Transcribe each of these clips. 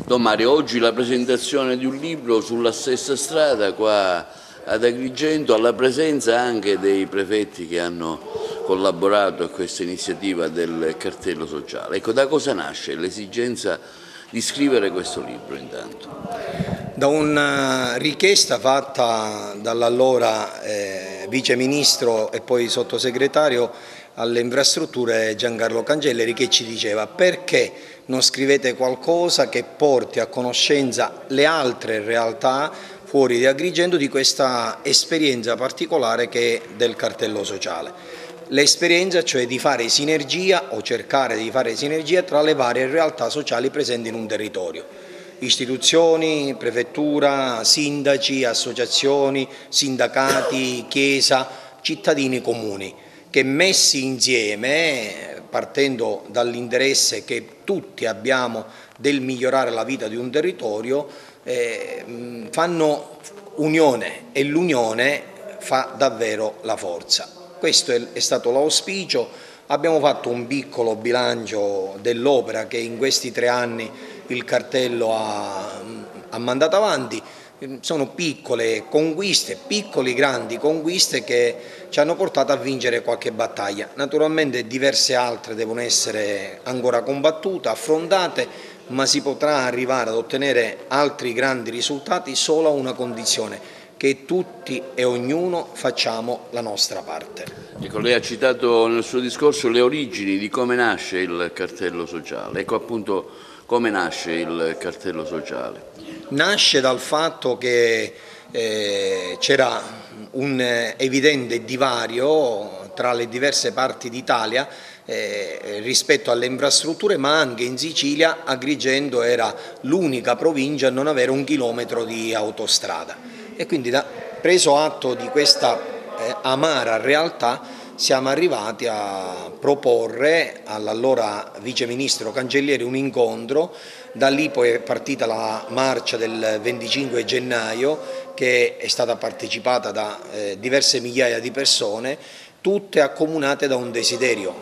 Don Mario, oggi la presentazione di un libro sulla stessa strada qua ad Agrigento, alla presenza anche dei prefetti che hanno collaborato a questa iniziativa del cartello sociale. Ecco, da cosa nasce l'esigenza di scrivere questo libro intanto? Da una richiesta fatta dall'allora Vice Ministro e poi Sottosegretario alle infrastrutture Giancarlo Cancelleri, che ci diceva: perché non scrivete qualcosa che porti a conoscenza le altre realtà fuori di Agrigento di questa esperienza particolare che è del cartello sociale. L'esperienza, cioè, di fare sinergia o cercare di fare sinergia tra le varie realtà sociali presenti in un territorio. Istituzioni, prefettura, sindaci, associazioni, sindacati, chiesa, cittadini comuni, che messi insieme, partendo dall'interesse che tutti abbiamo del migliorare la vita di un territorio, fanno unione, e l'unione fa davvero la forza. Questo è stato l'auspicio. Abbiamo fatto un piccolo bilancio dell'opera che in questi 3 anni il cartello ha mandato avanti. Sono piccole conquiste, piccole grandi conquiste che ci hanno portato a vincere qualche battaglia. Naturalmente diverse altre devono essere ancora combattute, affrontate, ma si potrà arrivare ad ottenere altri grandi risultati solo a una condizione: che tutti e ognuno facciamo la nostra parte. Ecco, lei ha citato nel suo discorso le origini di come nasce il cartello sociale. Ecco appunto come nasce il cartello sociale. Nasce dal fatto che c'era un evidente divario tra le diverse parti d'Italia rispetto alle infrastrutture, ma anche in Sicilia Agrigento era l'unica provincia a non avere 1 chilometro di autostrada. E quindi, preso atto di questa amara realtà, siamo arrivati a proporre all'allora Vice Ministro Cancellieri un incontro. Da lì poi è partita la marcia del 25 gennaio, che è stata partecipata da diverse migliaia di persone, tutte accomunate da un desiderio: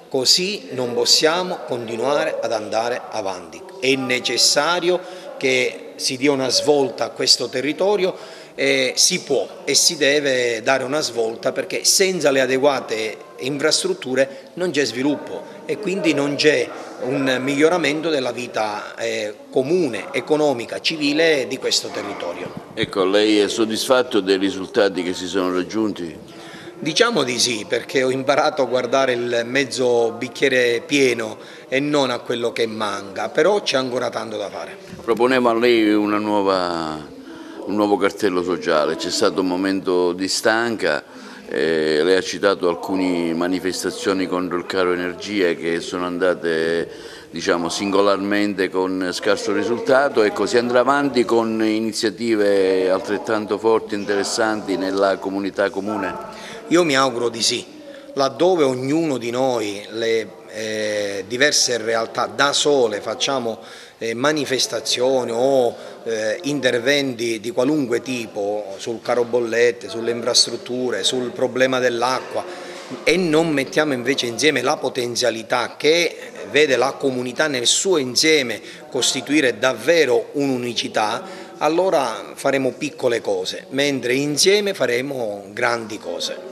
così non possiamo continuare ad andare avanti. È necessario che si dia una svolta a questo territorio, si può e si deve dare una svolta, perché senza le adeguate infrastrutture non c'è sviluppo e quindi non c'è un miglioramento della vita comune, economica, civile di questo territorio. Ecco, lei è soddisfatto dei risultati che si sono raggiunti? Diciamo di sì, perché ho imparato a guardare il mezzo bicchiere pieno e non a quello che manca, però c'è ancora tanto da fare. Proponeva a lei un nuovo cartello sociale, c'è stato un momento di stanca, lei ha citato alcune manifestazioni contro il caro energia che sono andate, diciamo, singolarmente con scarso risultato. Ecco, si andrà avanti con iniziative altrettanto forti e interessanti nella comunità comune? Io mi auguro di sì, laddove ognuno di noi, le diverse realtà da sole facciamo manifestazioni o interventi di qualunque tipo sul caro bollette, sulle infrastrutture, sul problema dell'acqua, e non mettiamo invece insieme la potenzialità che vede la comunità nel suo insieme costituire davvero un'unicità, allora faremo piccole cose, mentre insieme faremo grandi cose.